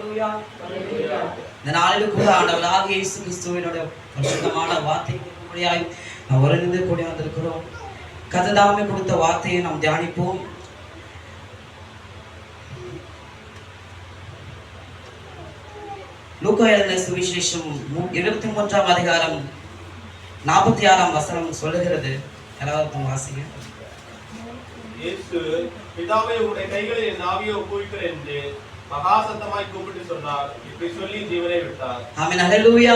இந்த நாளில் கூட ஆண்டவராகிய இயேசு கிறிஸ்துவினுடைய பரிசுத்தமான வார்த்தைக்கு முறையாய் நாம் ஒருங்கிணைந்து கூடி வந்திருக்கிறோம். கர்த்தர் கொடுத்த வார்த்தையை நாம் தியானிப்போம். லூக்கா எழுதின சுவிசேஷம் 23ஆம் அதிகாரம் 46ஆம் வசனம் சொல்லுகிறது. யாராவது வாசிங்க. இயேசு, பிதாவே, உம்முடைய கைகளில் என் ஆவியை ஒப்புவிக்கிறேன் என்று மகா சத்தமாய் கூப்பிட்டு சொன்னார். இப்படி சொல்லி ஜீவனை விட்டார். ஆமென். ஹல்லேலூயா.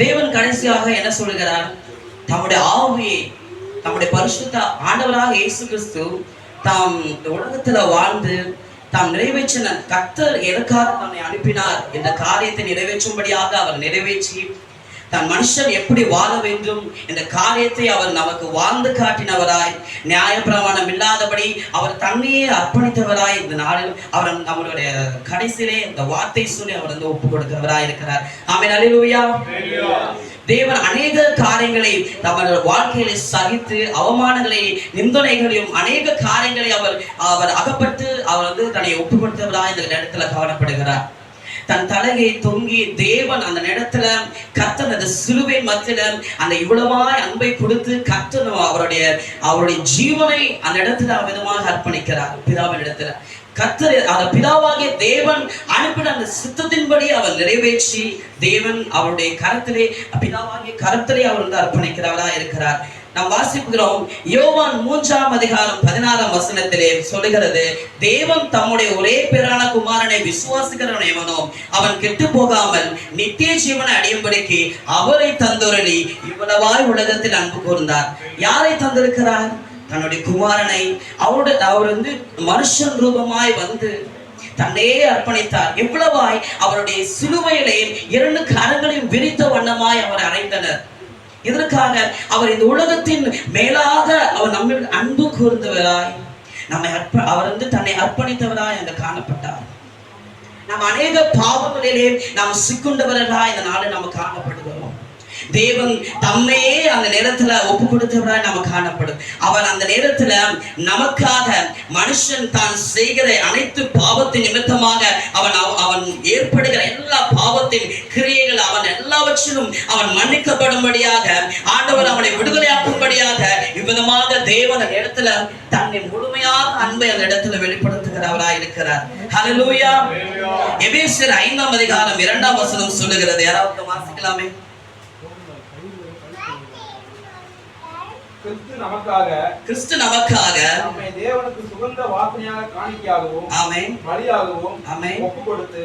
தேவன் கடைசியாக என்ன சொல்கிறார்? தம்முடைய ஆவியை, தம்முடைய பரிசுத்த ஆண்டவராக இயேசு கிறிஸ்து தாம் உலகத்துல வாழ்ந்து தாம் நிறைவேற்றின கர்த்தர் எதற்காக தன்னை அனுப்பினார் என்ற காரியத்தை நிறைவேற்றும்படியாக அவர் நிறைவேற்றி தன் மனுஷன் எப்படி வாழ வேண்டும் என்ற காரியத்தை அவர் நமக்கு வாழ்ந்து காட்டினவராய், நியாயப்பிரமாணம் இல்லாதபடி அவர் தன்னையே அர்ப்பணித்தவராய் இந்த நாளில் அவர் நம்மளுடைய கடைசியிலே இந்த வார்த்தை சொல்லி அவர் வந்து ஒப்பு கொடுக்கிறவராய் இருக்கிறார். ஆமென். அல்லேலூயா. தேவன் அநேக காரியங்களை நம்முடைய வாழ்க்கையில சகித்து அவமானங்களை நிந்தனைகளையும் அநேக காரியங்களை அவர் அகப்பட்டு அவர் வந்து தன்னை ஒப்பு கொடுத்தவராய் இந்த இடத்துல காணப்படுகிறார். தன் தலையை தொங்கி தேவன் அந்த இடத்துல கர்த்தர் அந்த சிலுவை மத்தியில அந்த இவ்வளவாய் அன்பை கொடுத்து கர்த்தர் அவருடைய ஜீவனை அந்த இடத்துல விதமாக அர்ப்பணிக்கிறார். பிதாவின் இடத்துல கர்த்தர் அந்த பிதாவாகிய தேவன் அனுப்பின அந்த சித்தத்தின்படி அவர் நிறைவேற்றி தேவன் அவருடைய கரத்திலே பிதாவாகிய கரத்திலே அவர் வந்து அர்ப்பணிக்கிறவரா இருக்கிறார். நாம் வாசிக்கிறோம். யோவான் 3ஆம் அதிகாரம் 16ஆம் வசனத்திலே சொல்லுகிறது, தேவன் தம்முடைய ஒரே பேரான குமாரனை விசுவாசிக்கிறவன் எவனோ அவன் கெட்டு போகாமல் நித்திய ஜீவனை அடையும்படிக்கு அவரை தந்தொருளி இவ்வளவாய் உலகத்தில் அன்பு கூர்ந்தார். யாரை தந்திருக்கிறார்? தன்னுடைய குமாரனை. அவர் வந்து மனுஷன் ரூபமாய் வந்து தன்னையே அர்ப்பணித்தார். எவ்வளவாய் அவருடைய சிலுவையிலே 2 கரங்களையும் விரித்த வண்ணமாய் அவர் அறைந்தனர். இதற்காக அவர் இந்த உலகத்தின் மேலாக அவர் நம்ம அன்பு கூர்ந்தவராய் அவர் வந்து தன்னை அர்ப்பணித்தவராய் அங்க காணப்பட்டார். நாம் அநேக பாவங்களிலே நாம் சிக்குண்டவர்களாய் இந்த நாளில் நாம் காணப்படுகிறோம். தேவன் தம்மையே அந்த நேரத்துல ஒப்பு கொடுத்தவராய் நம்ம காணப்படும். அவர் அந்த நேரத்துல நமக்காக மனுஷன் தான் செய்கிற அனைத்து பாவத்தின் நிமித்தமாக அவன் ஏற்படுகிற எல்லா பாவத்தின் கிரியைகள் அவன் எல்லாவற்றிலும் அவன் மன்னிக்கப்படும்படியாக ஆண்டவர் அவனை விடுதலையாக்கும்படியாக இவ்விதமாக தேவன் அந்த இடத்துல தன்னை முழுமையாக அன்பை அந்த இடத்துல வெளிப்படுத்துகிறவராய் இருக்கிறார். ஹல்லேலூயா. எபேசியர் 5ஆம் அதிகாரம் 2ஆம் வசனம் சொல்லுகிறது. யாராவது வாசிக்கலாமே. கிறிஸ்து நமக்காக நம்மை தேவனுக்கு சுகந்த வாசனையாக காணிக்கையாகவும் ஆமென் பலியாகவும் ஆமென் ஒப்பு கொடுத்து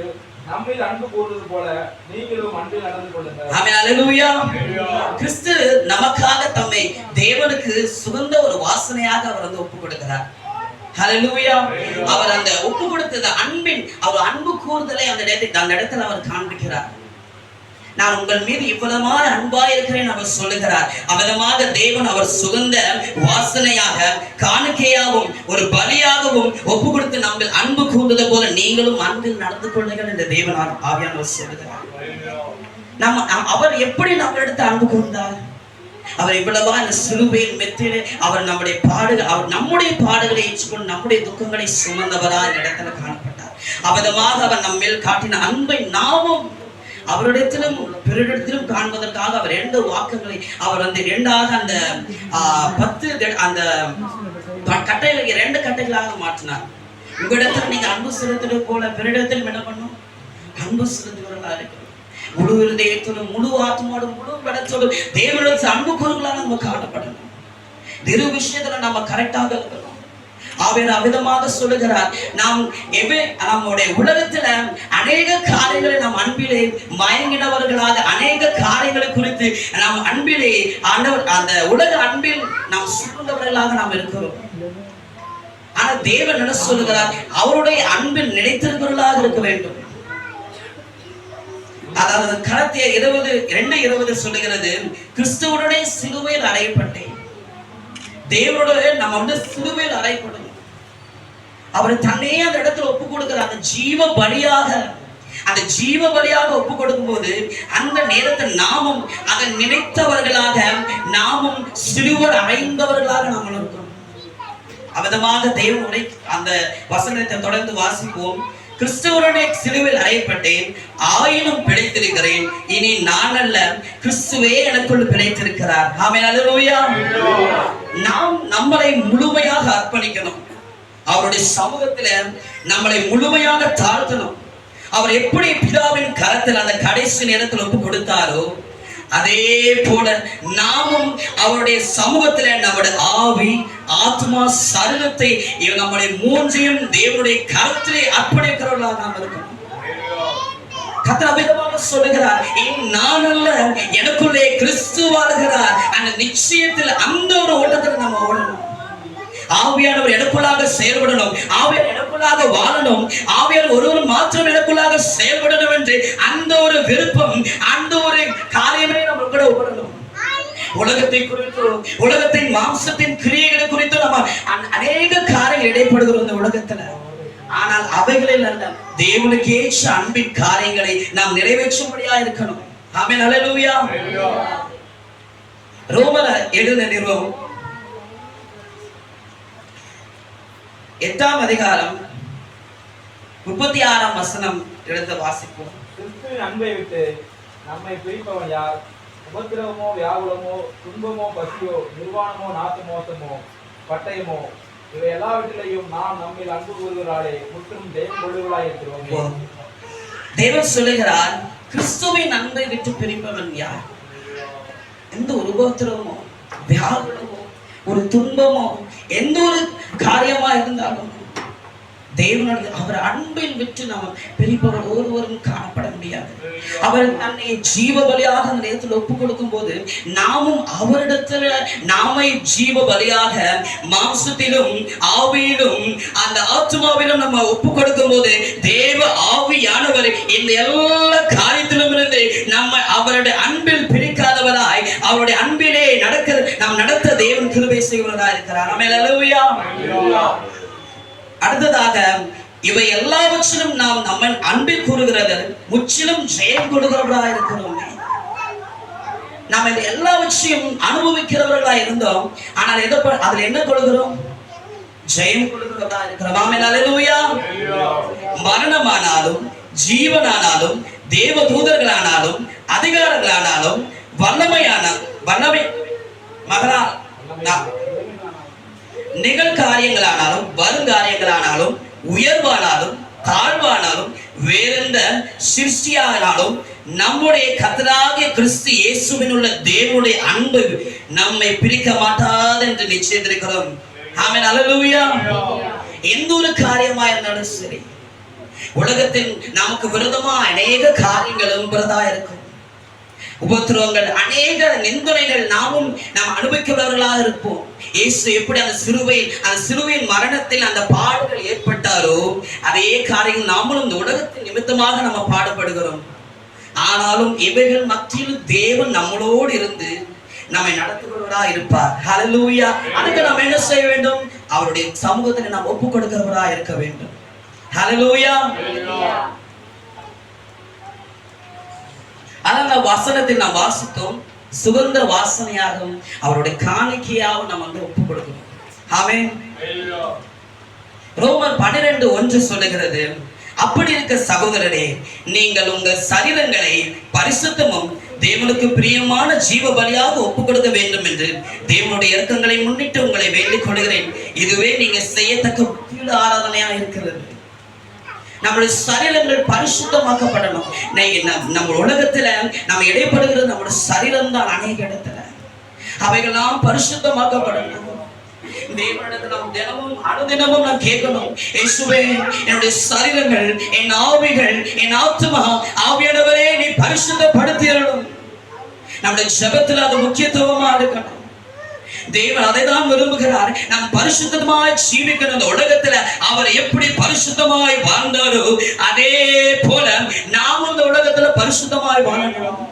நம்மில் அன்பு கூர்ந்தது போல நீங்களும் அன்பில் நடந்து கொள்ளுங்கள். ஆமென். அல்லேலூயா. கிறிஸ்து நமக்காக தம்மை தேவனுக்கு சுகந்த ஒரு வாசனையாக அவர் வந்து ஒப்பு கொடுக்கிறார். ஹல்லேலூயா. அவர் அந்த ஒப்பு கொடுத்தது அன்பின் அவர் அன்பு கூர்தலை அந்த இடத்துல அவர் காண்பிக்கிறார். நான் உங்கள் மீது இவ்வளவாய் அன்பாய் இருக்கிறேன் அவர் சொல்லுகிறார். அவ்வளவாக தேவன் அவர் சுகந்த வாசனையாக காணிக்கையாகவும் ஒரு பலியாகவும் ஒப்பு கொடுத்து நம்ம அன்பு கூர்ந்தது போல நீங்களும் அன்பில் நடந்து கொள்ளுங்கள் என்று தேவன் ஆவியானவர் சொல்லுகிறார். அவர் எப்படி நம்ம எடுத்து அன்பு கூர்ந்தார்? அவர் இவ்வளவா இந்த சிலுவையின் மெத்திலே அவர் நம்முடைய பாடுகளை ஏற்றுக்கொண்டு நம்முடைய துக்கங்களை சுமந்தவரா இந்த இடத்துல காணப்பட்டார். அவ்வளவாக அவர் நம்ம மேல் காட்டின அன்பை நாமும் அவரிடத்திலும் பிறரிடத்திலும் காண்பதற்காக அவர் 2 வாக்குகளை அவர் வந்து 2ஆக அந்த 10 அந்த கட்டைகளை 2 கட்டைகளாக மாற்றினார். உங்களிடத்தில் நீங்க அன்பு செலுத்துவது போல பிறரிடத்தில் என்ன பண்ணும்? அன்பு செலுத்துவர்களா இருக்கணும். முழு இருதயத்தோடும் முழு ஆத்மாவோடும் முழு பலத்தோடும் தேவனிடத்தில் அன்பு கூறுகளாக நம்ம காணப்படணும். திரு விஷயத்துல நம்ம கரெக்டாக இருக்கணும். அவர் அவிதமாக சொல்லுகிறார், நம்முடைய உலகத்துல அநேக காரியங்களை நாம் அன்பிலே மயங்கினவர்களாக அநேக காரியங்களை குறித்து நாம் அன்பிலே அந்த உலக அன்பில் நாம் சுற்றுண்டவர்களாக நாம் இருக்கிறோம். ஆனா தேவன் என்ன சொல்லுகிறார்? அவருடைய அன்பில் நிலைத்திருப்பவர்களாக இருக்க வேண்டும். அதாவது கலத்தியர் 2:20 சொல்லுகிறது, கிறிஸ்துவனுடைய சிலுவையில் அறையப்பட்டேன். தேவனுடைய நம்ம வந்து சிலுவையில் அறையப்படும். அவர் தன்னையே அந்த இடத்துல ஒப்பு கொடுக்கிற அந்த ஜீவ பலியாக ஒப்பு கொடுக்கும் போது அந்த நேரத்தில் நாமும் அதை நினைத்தவர்களாக நாமும் சிலுவையில் அறைந்தவர்களாக நாம் இருக்கிறோம். அவிதமாக தேவன் அந்த வசனத்தை தொடர்ந்து வாசிப்போம். கிறிஸ்துவனுடைய சிலுவையில் அறையப்பட்டேன், ஆயினும் பிழைத்திருக்கிறேன். இனி நான் அல்ல, கிறிஸ்துவே எனக்குள் பிழைத்திருக்கிறார். ஆமென், அல்லேலூயா. நாம் நம்மளை முழுமையாக அர்ப்பணிக்கணும். அவருடைய சமூகத்துல நம்மளை முழுமையாக தாழ்த்தணும். அவர் எப்படி பிதாவின் கரத்தில் அந்த கடைசி நேரத்தில் ஒப்பு கொடுத்தாரோ, அதே போல நாமும் அவருடைய சமூகத்துல நம்முடைய ஆவி, ஆத்மா, சரீரத்தை நம்முடைய மூன்றையும் தேவனுடைய கரத்திலே அர்ப்பணிக்கிறவர்களாக நாம் இருக்கணும். கர்த்தர் அபிதமாக சொல்லுகிறார், நான் அல்ல, எனக்குள்ளே கிறிஸ்து வாழ்கிறார். அந்த நிச்சயத்தில் அந்த ஒரு ஓட்டத்தில் நம்ம ஓடணும். ஆவியானவர் எனக்குள்ளாக செயல்படணும், ஆவியார் எனக்குள்ளாக வாழணும், ஆவியார் ஒருவர் மாத்திரம் எனக்குள்ளாக செயல்படணும் என்று அந்த ஒரு விருப்பம், அந்த ஒரு காரியமே நம்ம கூட ஓடணும். உலகத்தை குறித்து, உலகத்தின் மாம்சத்தின் கிரியைகளை குறித்து நம்ம அநேக காரியங்கள் இடைப்படுகிறோம் இந்த உலகத்துல. ஆனால் அவைகளில் அல்ல, தேவனுக்கு ஏற்ற அன்பின் காரியங்களை நாம் நிறைவேற்றும்படியா இருக்கணும். ஆமென், அல்லேலூயா. ரோமர் எழுதின நிருபம் 8ஆம் அதிகாரம் 36ஆம் வசனம் எடுத்து வாசிப்போம். கிறிஸ்துவின் அன்பை விட்டு நம்மை பிரிப்பவன் யார்? உபத்திரவமோ, வியாகுலமோ, துன்பமோ, பசியோ, நிர்வாணமோ, நாத்து மோசமோ, பட்டயமோ, இவை எல்லாவற்றிலையும் நாம் நம்மில் அன்பு கூறுகிறாரே முற்றும் தேவன் கொள்ளுகளாய் இருக்கிறோம். தேவன் சொல்லுகிறார், கிறிஸ்துவின் அன்பை விட்டு பிரிப்பவன் யார்? எந்த ஒரு உபத்திரவமோ, வியாகுலமோ, ஒரு துன்பமோ, எந்த ஒரு காரியமா இருந்தாலும் தேவனுடைய அவர் அன்பில் விட்டு நாம் பிரிப்பவர் ஒருவரும் காணப்பட முடியாது. அவர் தன்னை ஜீவ பலியாக அந்த நேரத்தில் ஒப்பு கொடுக்கும் போது நாமும் அவரிடத்துல நாமை ஜீவ பலியாக மாம்சத்திலும் ஆவியிலும் அந்த ஆத்மாவிலும் நம்ம ஒப்பு கொடுக்கும் போது தேவ ஆவியானவர் இந்த எல்லா காரியத்திலும் இருந்து நம்ம அவருடைய அன்பில் பிரிக்காதவராய் அவருடைய அன்பிலே நாம் நடத்த தேவன் கிருபை செய்வராய் இருக்கிறார். ஆமென், அல்லேலூயா. அடுத்ததாக, இவை எல்லாவற்றிலும் நாம் நம்ம அன்பில் கூறுகிறது முற்றிலும் ஜெயம் கொடுக்கிறவர்களாக இருக்கிறோம். நாம் இந்த எல்லாவற்றையும் அனுபவிக்கிறவர்களா இருந்தோம், ஆனால் அதுல என்ன கொடுக்கிறோம்? ஜெயம் கொடுக்கிறவர்களா இருக்கிறோம். ஆமென், அல்லேலூயா. மரணமானாலும், ஜீவனானாலும், தேவ தூதர்களானாலும், அதிகாரங்களானாலும், வல்லமை நிகழ்காரியங்களானாலும், வருங்காரியங்களானாலும், உயர்வானாலும், தாழ்வானாலும், வேறெந்த சிருஷ்டியானாலும் நம்முடைய கர்த்தராகிய கிறிஸ்து இயேசுவின் உள்ள தேவனுடைய அன்பு நம்மை பிரிக்க மாட்டாது என்று நிச்சயித்திருக்கிறோம். ஆமென், அல்லேலூயா. எந்த ஒரு காரியமா இருந்தாலும் சரி, உலகத்தில் நமக்கு விரோதமா அநேக காரியங்களும் விரதா இருக்கும். உபத்திரவங்கள், அநேக நிந்தனைகள் நாம் அனுபவிக்கிறவர்களாக இருப்போம். இயேசு எப்படி அந்த சிலுவையின் மரணத்தில் அந்த பாடுகள் ஏற்பட்டாரோ, அதே காரியம் நாமளும் இந்த உலகத்தின் நிமித்தமாக நம்ம பாடுபடுகிறோம். ஆனாலும் இவைகள் மத்தியில் தேவன் நம்மளோடு இருந்து நம்மை நடத்துகிறவரா இருப்பார். ஹல்லேலூயா. அதுக்கு நாம் என்ன செய்ய வேண்டும்? அவருடைய சமூகத்தில் நாம் ஒப்பு கொடுக்கிறவரா இருக்க வேண்டும். ஹல்லேலூயா. அந்த வசனத்தில் நாம் வாசித்தோம், சுகந்த வாசனையாகவும் அவருடைய காணிக்கையாகவும் நாம் ஒப்பு கொடுக்கணும். ஆமென். ரோமர் 12:1 சொல்லுகிறது, அப்படி இருக்க சகோதரரே, நீங்கள் உங்கள் சரீரங்களை பரிசுத்தமும் தேவனுக்கு பிரியமான ஜீவ பலியாக ஒப்பு கொடுக்க வேண்டும் என்று தேவனுடைய இரக்கங்களை முன்னிட்டு உங்களை வேண்டிக் கொள்கிறேன். இதுவே நீங்க செய்யத்தக்க புத்தியுள்ள ஆராதனையா இருக்கிறது. நம்முடைய சரீரங்கள் பரிசுத்தமாக்கப்படணும். நம்ம உலகத்துல நம்ம இடைப்படுகிறது நம்முடைய சரீரம் தான். அநேக இடத்துல அவைகள்லாம் பரிசுத்தமாக்கப்படணும். தேவனிடத்தில் நாம் தினமும் அனுதினமும் நாம் கேட்கணும், இயேசுவே, என்னுடைய சரீரங்கள், என் ஆவிகள், என் ஆத்மா, ஆவியானவரே நீ பரிசுத்தப்படுத்தியறணும். நம்முடைய ஜெபத்தில் அது முக்கியத்துவமா இருக்கணும். தேவன் அதை தான் விரும்புகிறார். நாம் பரிசுத்தமாய் ஜீவிக்கணும். இந்த உலகத்துல அவர் எப்படி பரிசுத்தமாய் வாழ்ந்தாரோ அதே போல நாம் இந்த உலகத்துல பரிசுத்தமாய் வாழணும்.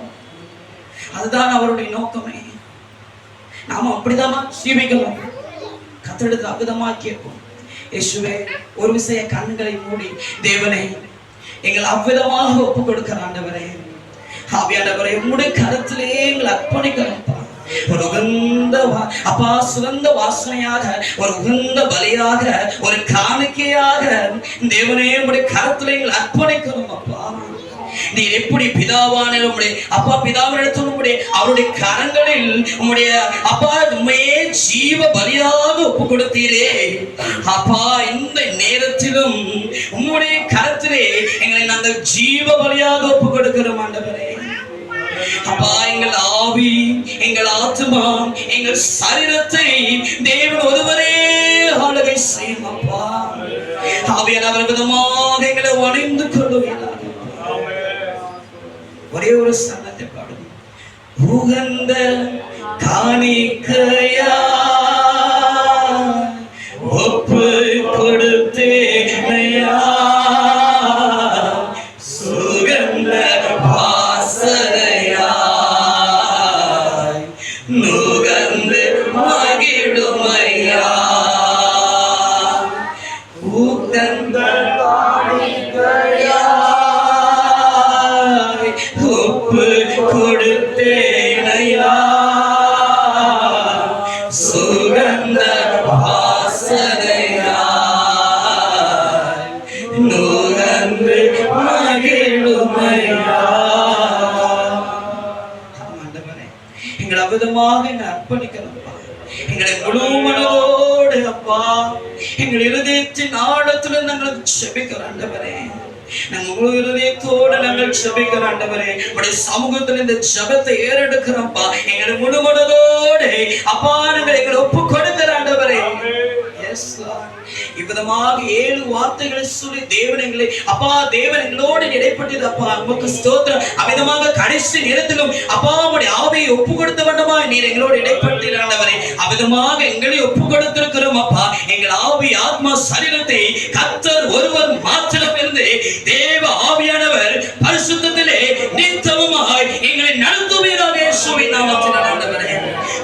அதுதான் அவருடைய நோக்கமே. நாம அப்படிதான் ஜீவிக்கணும். கர்த்தருக்கு அற்புதமா கேட்போம், இயேசுவே, ஒரு விஷய கண்களை மூடி, தேவனே, எங்களை அவ்விதமாக ஒப்பு கொடுக்கிற ஆண்டவரே, ஆவியானவரே, உம்முடைய கரத்திலே எங்களை அர்ப்பணிக்கிறோம். ஒரு உகந்த அப்பா சுகந்த வாசனையாக, ஒரு உகந்த பலியாக, ஒரு காணிக்கையாக தேவனே உம்முடைய கரத்துல எங்களை அர்ப்பணிக்கிறோம் அப்பா. நீர் எப்படி பிதாவான உம்முடைய அப்பா பிதாவினிடத்தில் உம்முடைய அவருடைய கரங்களில் உம்முடைய அப்பா உண்மையே ஜீவ பலியாக ஒப்பு கொடுத்தீரே அப்பா, இந்த நேரத்திலும் உம்முடைய கரத்திலே எங்களை நாங்கள் ஜீவ பலியாக ஒப்பு கொடுக்கிறோம் ஆண்டவரே. அப்பா, எங்கள் ஆவி, எங்கள் ஆத்மா, எங்கள் சரீரத்தை தேவன் ஒருவரே ஆளுகை செய்யும் அப்பா. ஆவியானவர் விதமாக எங்களை வணைந்து கொள்ளுவீர்கள். ஒரே ஒரு சந்தத்தை பாடும். உகந்த காணிக்கையா ஒப்பு கொடுத்தேனையா, சுகந்த வாசனையா நுகர்ந்து மகிழுமையா, உகந்த காணிக்கையா ஒப்பு கொடுத்தேனையா, சுகந்த வாசனையா நுகர்ந்து மகிழுமையா. எங்களை அவிதமாக எங்களை அர்ப்பணிக்கிறோம். எங்களை முழு மனதோடு அப்பா எங்கள் இருதயத்தின் ஆழத்துல நாங்கள் செபிக்கிறோம் ஆண்டவரே. நாங்கள் முழு இருதயத்தோடு நாங்கள் செபிக்கிறோம் ஆண்டவரே. உடைய சமூகத்தில் இந்த ஜபத்தை ஏறெடுக்கிறோம்ப்பா. எங்களை முழு மனதோடு அப்பா நாங்கள் எங்களை ஒப்பு கொடுக்கிற ஆண்டவரே. இவ்விதமாக 7 வார்த்தைகளை சொல்லி தேவன் எங்களை அப்பா தேவன் எங்களோடு இடைப்பட்டது அப்பா. நமக்கு ஸ்தோத்திரம். அவ்விதமாக கடைசி நேரத்திலும் அப்பா உடைய ஆவியை ஒப்பு கொடுத்த வேண்டுமா நீர் எங்களோடு இடைப்பட்டீர் ஆண்டவரே. அவ்விதமாக எங்களை ஒப்பு கொடுத்திருக்கிறோம் அப்பா. எங்கள் ஆவி ஆத்மா சரீரத்தை கர்த்தர் ஒருவர் மாத்திரம் இருந்து தேவ ஆவியானவர் பரிசுத்தத்திலே நித்தமுமாய் எங்களை நடத்துவீராக இயேசுவின் நாமத்தில் ஆண்டவரே.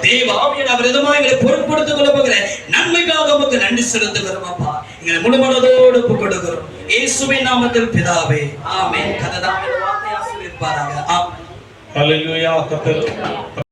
தேவ ஆவியானவர் விதமாக எங்களை பொறுப்படுத்திக் கொள்ள போகிற நன்மைக்காக உமக்கு நன்றி செலுத்துகிறோம் அப்பா. எங்களை முழு மனதோடு ஒப்பு கொடுக்கிறோம் இயேசுவின் நாமத்தில் பிதாவே, ஆமென். கர்த்தர் தாமே வார்த்தை ஆசீர்வதிப்பாராக. ஆமென். ஹல்லேலூயா. கர்த்தர்